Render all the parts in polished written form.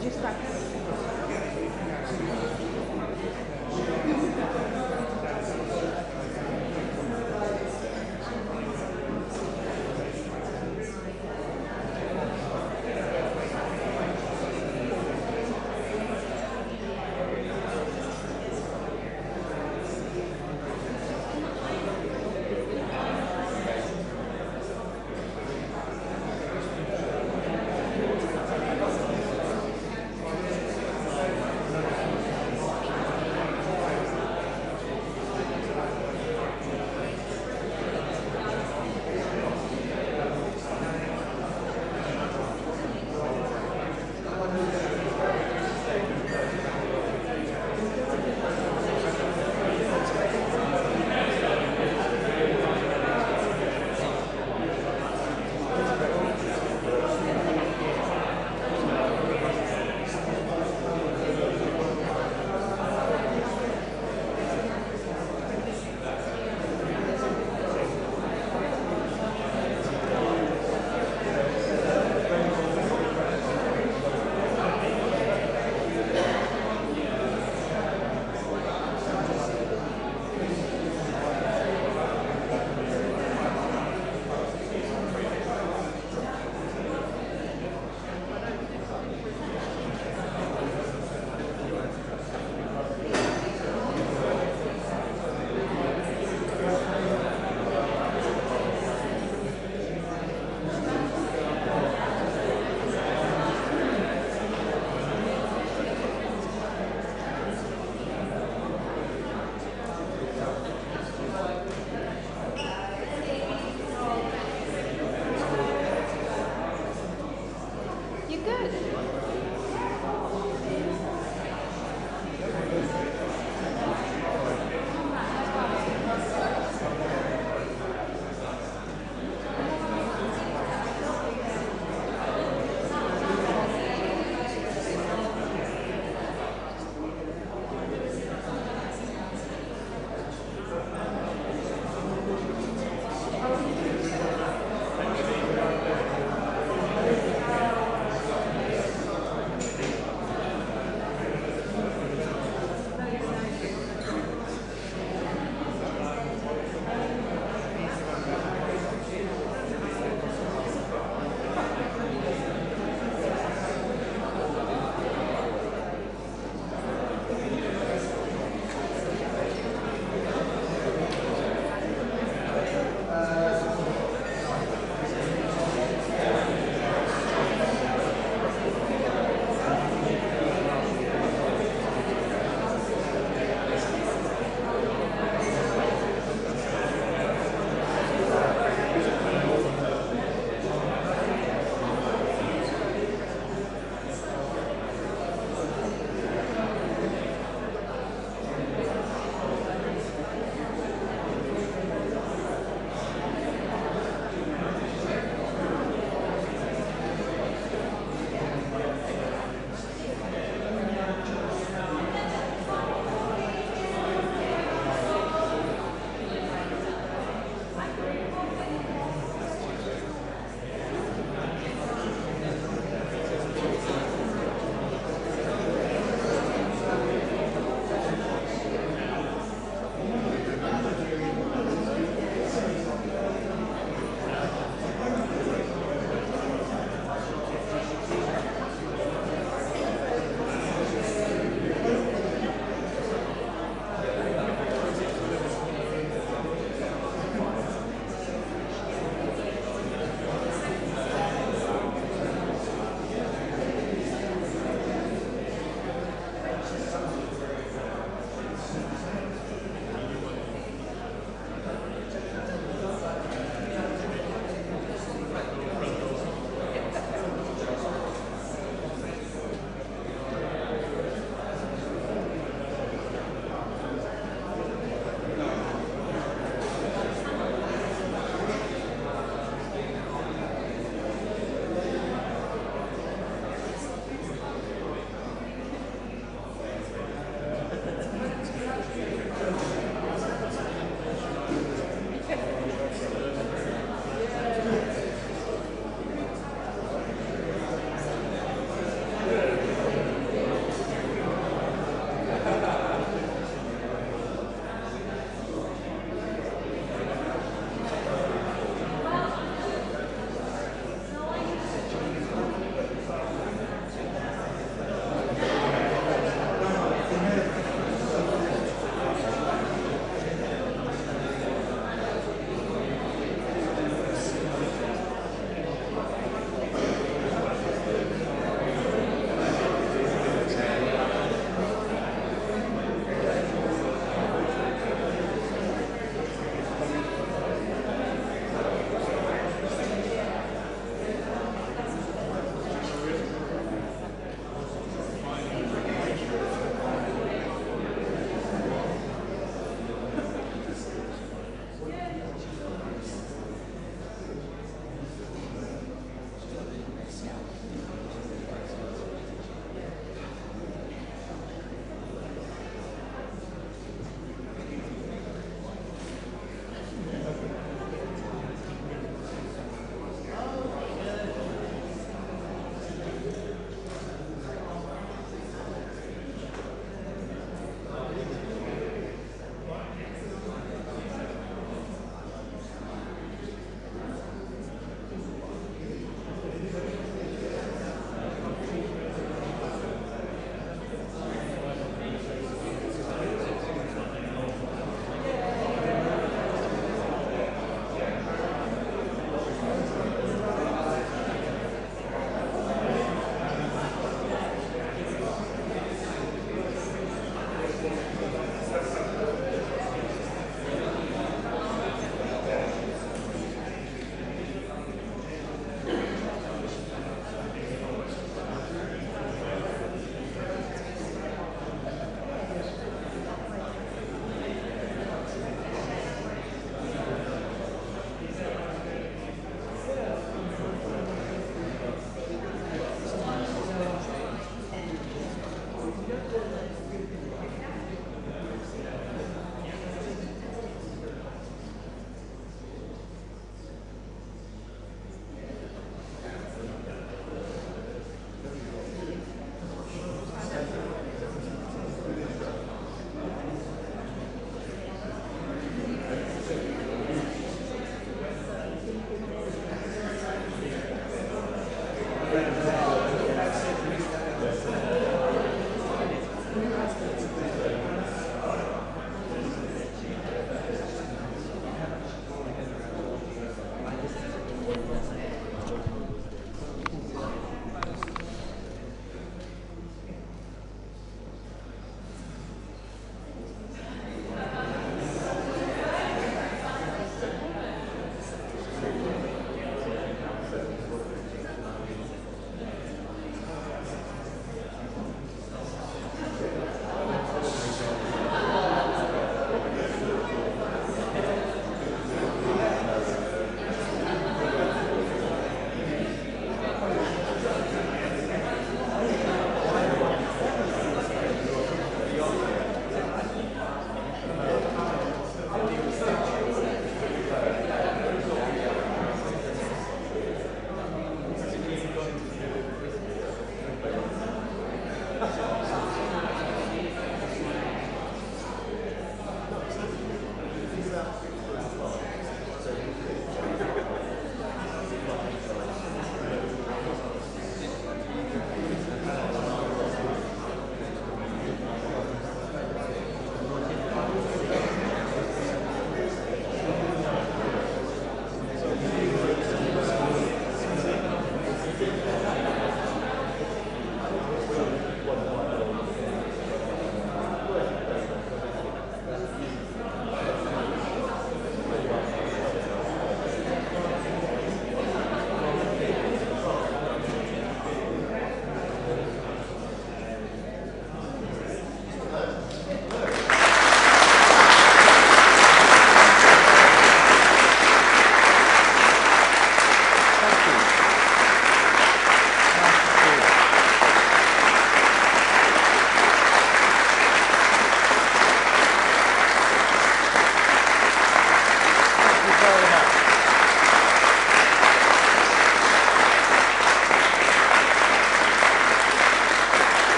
Just like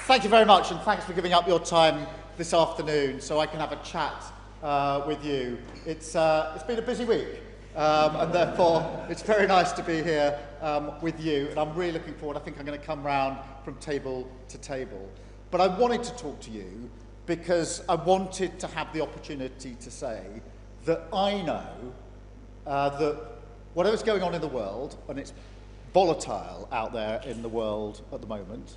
Thank you very much, and thanks for giving up your time this afternoon so I can have a chat with you. It's been a busy week, and therefore it's very nice to be here with you, and I'm really looking forward. I think I'm going to come round from table to table. But I wanted to talk to you because I wanted to have the opportunity to say that I know that whatever's going on in the world, and it's volatile out there in the world at the moment,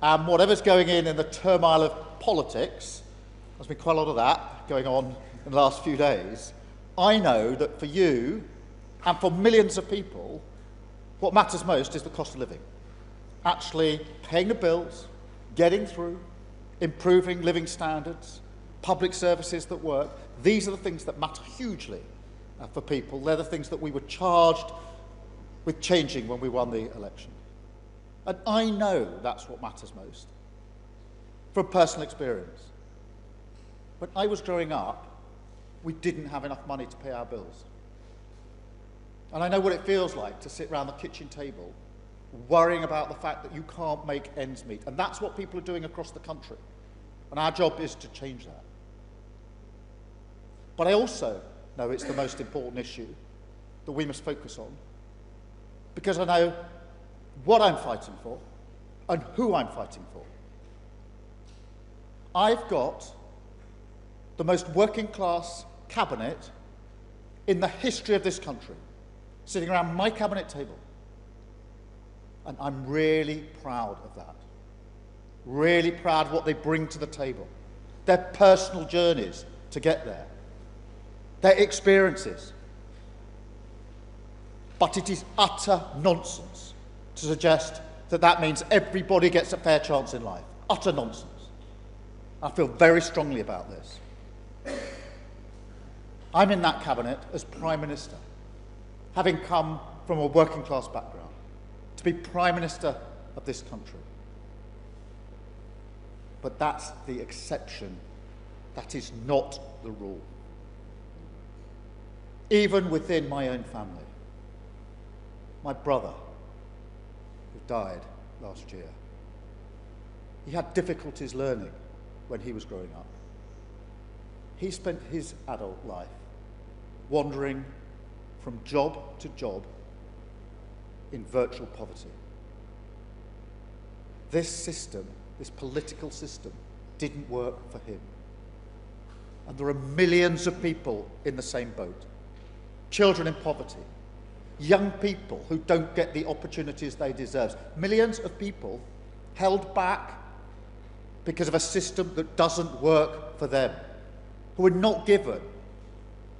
and whatever's going in the turmoil of politics, there's been quite a lot of that going on in the last few days, I know that for you and for millions of people, what matters most is the cost of living. Actually paying the bills, getting through, improving living standards, public services that work. These are the things that matter hugely for people. They're the things that we were charged with changing when we won the election. And I know that's what matters most, from personal experience. When I was growing up, we didn't have enough money to pay our bills. And I know what it feels like to sit around the kitchen table worrying about the fact that you can't make ends meet. And that's what people are doing across the country. And our job is to change that. But I also know it's the most important issue that we must focus on, because I know what I'm fighting for and who I'm fighting for. I've got the most working class cabinet in the history of this country sitting around my cabinet table. And I'm really proud of that. Really proud of what they bring to the table. Their personal journeys to get there. Their experiences. But it is utter nonsense to suggest that that means everybody gets a fair chance in life. Utter nonsense. I feel very strongly about this. I'm in that cabinet as Prime Minister, having come from a working class background, to be Prime Minister of this country. But that's the exception. That is not the rule. Even within my own family. My brother, who died last year, he had difficulties learning when he was growing up. He spent his adult life wandering from job to job in virtual poverty. This system, this political system, didn't work for him. And there are millions of people in the same boat. Children in poverty, young people who don't get the opportunities they deserve, millions of people held back because of a system that doesn't work for them, who are not given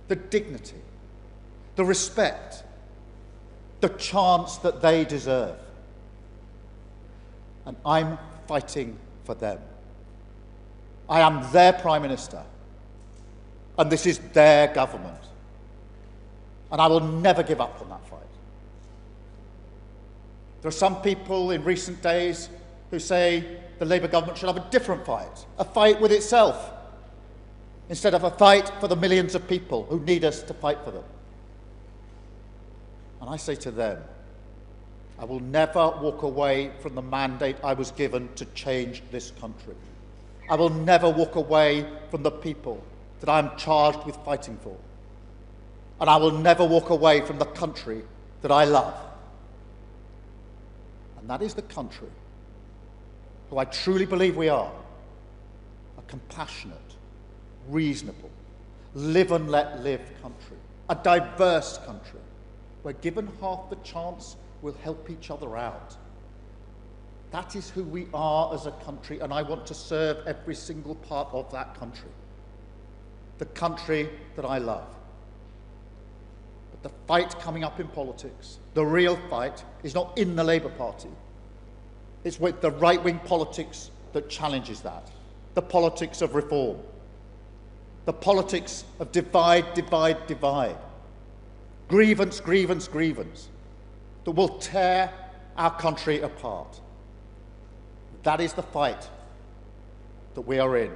the dignity, the respect, the chance that they deserve. And I'm fighting for them. I am their Prime Minister, and this is their government. And I will never give up on that fight. There are some people in recent days who say the Labour government should have a different fight, a fight with itself, instead of a fight for the millions of people who need us to fight for them. And I say to them, I will never walk away from the mandate I was given to change this country. I will never walk away from the people that I am charged with fighting for. And I will never walk away from the country that I love. And that is the country who I truly believe we are, a compassionate, reasonable, live and let live country, a diverse country, where given half the chance, we'll help each other out. That is who we are as a country, and I want to serve every single part of that country. The country that I love. But the fight coming up in politics, the real fight, is not in the Labour Party. It's with the right-wing politics that challenges that. The politics of reform. The politics of divide, divide, divide. Grievance, grievance, grievance. That will tear our country apart. That is the fight that we are in.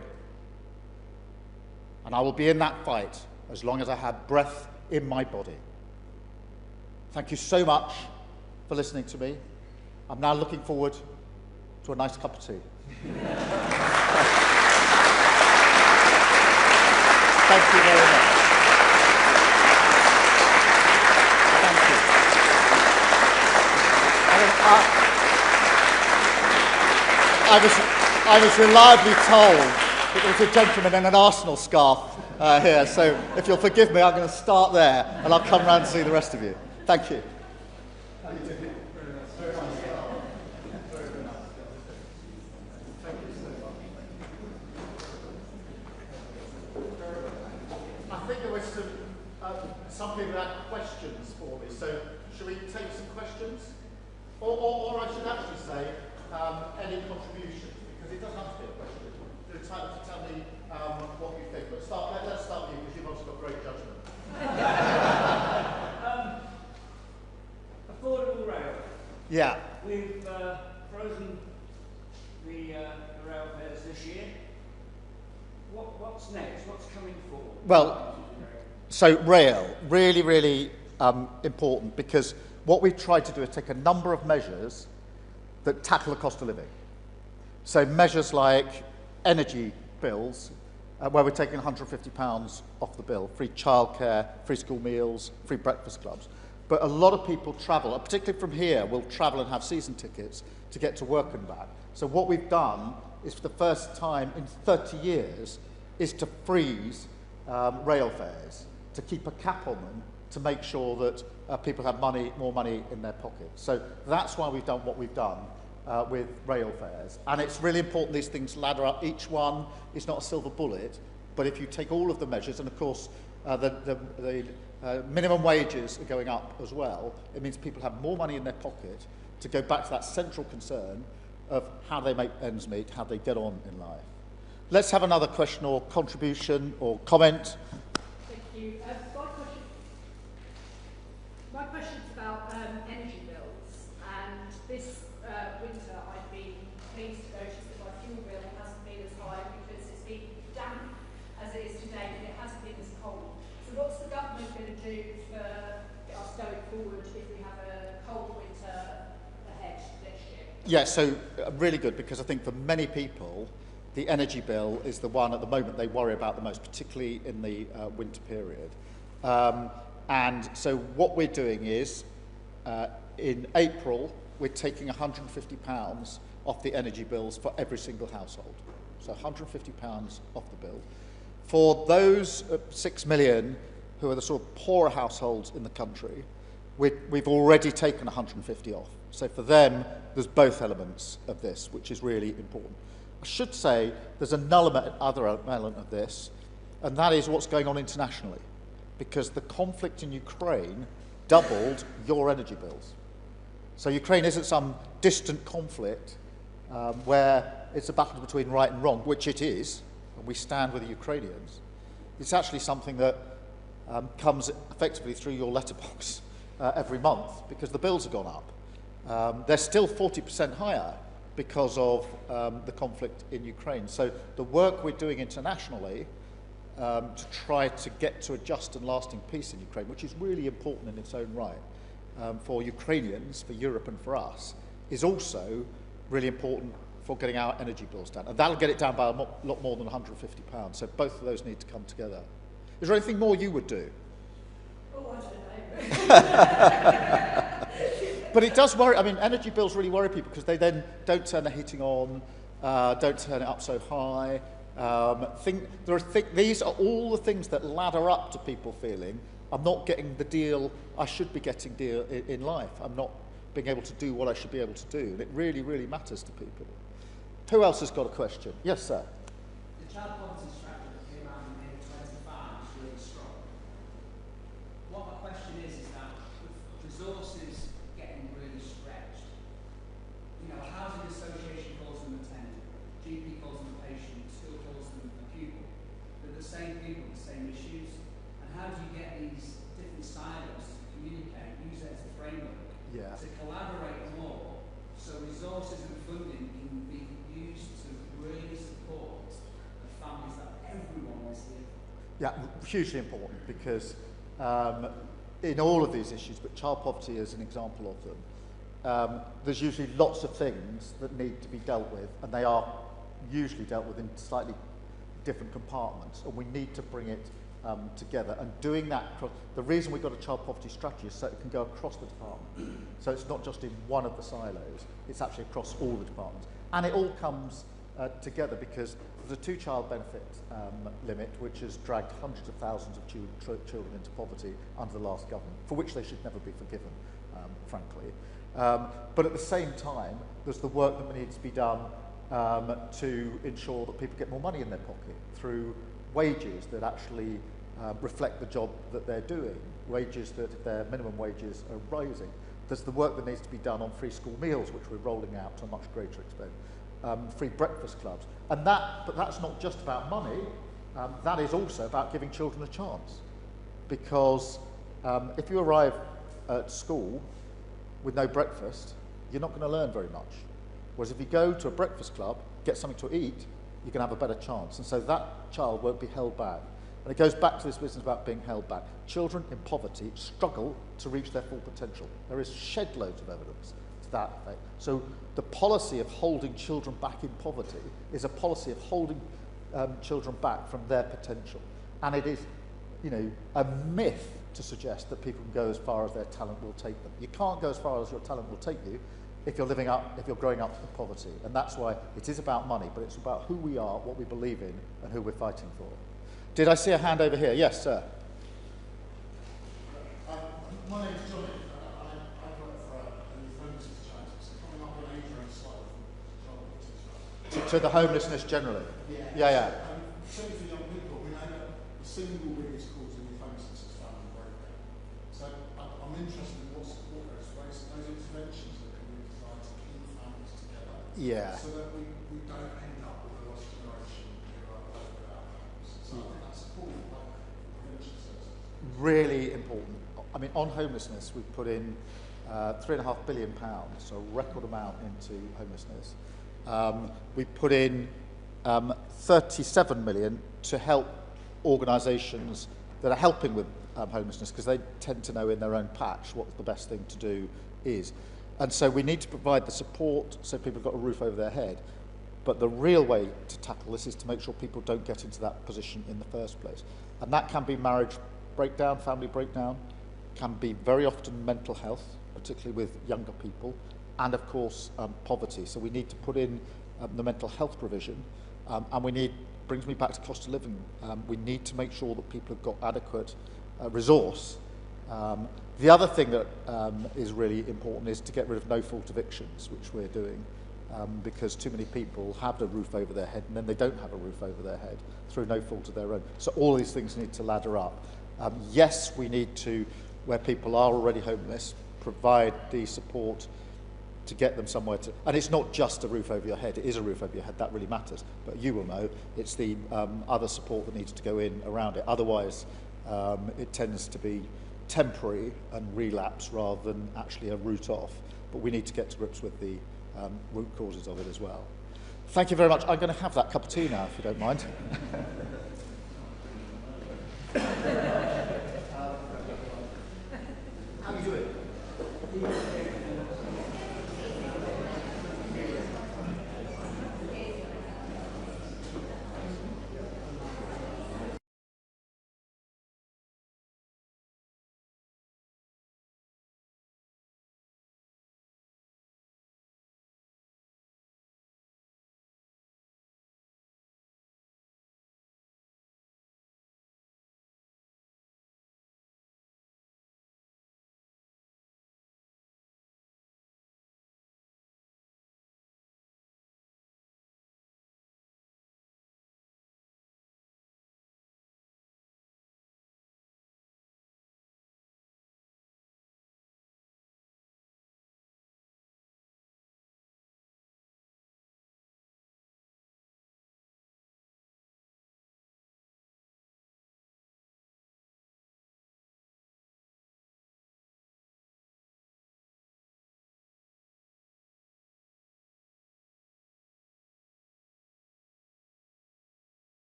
And I will be in that fight as long as I have breath in my body. Thank you so much for listening to me. I'm now looking forward to a nice cup of tea. Thank you very much. Thank you. I was reliably told that there was a gentleman in an Arsenal scarf here, so if you'll forgive me, I'm going to start there, and I'll come round and see the rest of you. Thank you. I think there was some people had questions for me, so should we take some questions? Or I should actually say, any contributions, because it doesn't have to be a question. You're entitled to tell me what you think. But let's start with you, because you've also got great judgment. Affordable rail. Yeah. We've frozen the rail fares this year. What's next? What's coming forward? Well, so rail, really important, because what we've tried to do is take a number of measures that tackle the cost of living. So measures like energy bills, where we're taking £150 off the bill, free childcare, free school meals, free breakfast clubs. But a lot of people travel, particularly from here, will travel and have season tickets to get to work and back. So what we've done is, for the first time in 30 years, is to freeze rail fares, to keep a cap on them, to make sure that people have more money in their pockets. So that's why we've done what we've done with rail fares. And it's really important these things ladder up. Each one is not a silver bullet, but if you take all of the measures, and of course the minimum wages are going up as well, it means people have more money in their pocket to go back to that central concern of how they make ends meet, how they get on in life. Let's have another question or contribution or comment. Thank you. My question's about energy bills, and this winter I've been pleased to notice that my fuel bill hasn't been as high because it's been damp as it is today, and it hasn't been as cold. So what's the government going to do for us going forward if we have a cold winter ahead next year? Yeah, so really good, because I think for many people the energy bill is the one at the moment they worry about the most, particularly in the winter period. And so what we're doing is, in April, we're taking £150 off the energy bills for every single household. So £150 off the bill. For those 6 million who are the sort of poorer households in the country, we've already taken 150 off. So for them, there's both elements of this, which is really important. I should say there's another element of this, and that is what's going on internationally, because the conflict in Ukraine doubled your energy bills. So Ukraine isn't some distant conflict where it's a battle between right and wrong, which it is, and we stand with the Ukrainians. It's actually something that comes effectively through your letterbox every month, because the bills have gone up. They're still 40% higher because of the conflict in Ukraine. So the work we're doing internationally to try to get to a just and lasting peace in Ukraine, which is really important in its own right for Ukrainians, for Europe and for us, is also really important for getting our energy bills down. And that'll get it down by a lot more than £150. So both of those need to come together. Is there anything more you would do? Oh, I don't know. But it does worry, I mean, energy bills really worry people, because they then don't turn the heating on, don't turn it up so high. These are all the things that ladder up to people feeling, I'm not getting the deal I should be getting in life. I'm not being able to do what I should be able to do. And it really, really matters to people. Who else has got a question? Yes, sir. The child poverty strategy that came out in 2025 is really strong. What my question is that with resources getting really stretched, you know, a housing association calls them a tenant, GP calls them a patient, school calls them a pupil. They're the same people, the same issues. And how do you get these different silos to communicate, use it as a framework, to collaborate more, so resources and funding can be used to really support the families that everyone is here? Yeah, hugely important, because in all of these issues, but child poverty is an example of them, there's usually lots of things that need to be dealt with, and they are usually dealt with in slightly different compartments, and we need to bring it together. And doing that, the reason we've got a child poverty strategy is so it can go across the department. So it's not just in one of the silos, it's actually across all the departments. And it all comes together because there's a two-child benefit limit which has dragged hundreds of thousands of children into poverty under the last government, for which they should never be forgiven, frankly. But at the same time, there's the work that needs to be done to ensure that people get more money in their pocket through wages that actually reflect the job that they're doing, wages that if their minimum wages are rising. There's the work that needs to be done on free school meals, which we're rolling out to a much greater extent, free breakfast clubs. But that's not just about money, that is also about giving children a chance. Because if you arrive at school with no breakfast, you're not going to learn very much. Whereas if you go to a breakfast club, get something to eat, you can have a better chance. And so that child won't be held back. And it goes back to this business about being held back. Children in poverty struggle to reach their full potential. There is shed loads of evidence to that effect. So the policy of holding children back in poverty is a policy of holding children back from their potential. And it is, a myth to suggest that people can go as far as their talent will take them. You can't go as far as your talent will take you if you're growing up in poverty. And that's why it is about money, but it's about who we are, what we believe in, and who we're fighting for. Did I see a hand over here? Yes, sir. My name's Johnny. I work for a homelessness charity. So coming up with an age range slightly from To the homelessness generally? Yeah. Certainly for young people, we know that the single biggest cause of homelessness is family breakdown. So I'm interested in what support those interventions that can be designed to keep families together. Yeah. So that we don't end up with a lost generation who are left without homes. So I think that's important, like prevention services. Really important. I mean, on homelessness, we've put in £3.5 billion, so a record amount into homelessness. We put in 37 million to help organisations that are helping with homelessness, because they tend to know in their own patch what the best thing to do is. And so we need to provide the support so people have got a roof over their head. But the real way to tackle this is to make sure people don't get into that position in the first place. And that can be marriage breakdown, family breakdown, can be very often mental health, particularly with younger people, and of course poverty. So we need to put in the mental health provision, and brings me back to cost of living. We need to make sure that people have got adequate resource. The other thing that is really important is to get rid of no-fault evictions, which we're doing, because too many people have a roof over their head and then they don't have a roof over their head through no fault of their own. So all these things need to ladder up. Yes, we need to, where people are already homeless, provide the support to get them somewhere to, and it's not just a roof over your head, it is a roof over your head, that really matters, but you will know it's the other support that needs to go in around it. Otherwise, it tends to be temporary and relapse rather than actually a root off, but we need to get to grips with the root causes of it as well. Thank you very much. I'm going to have that cup of tea now, if you don't mind. How are you doing?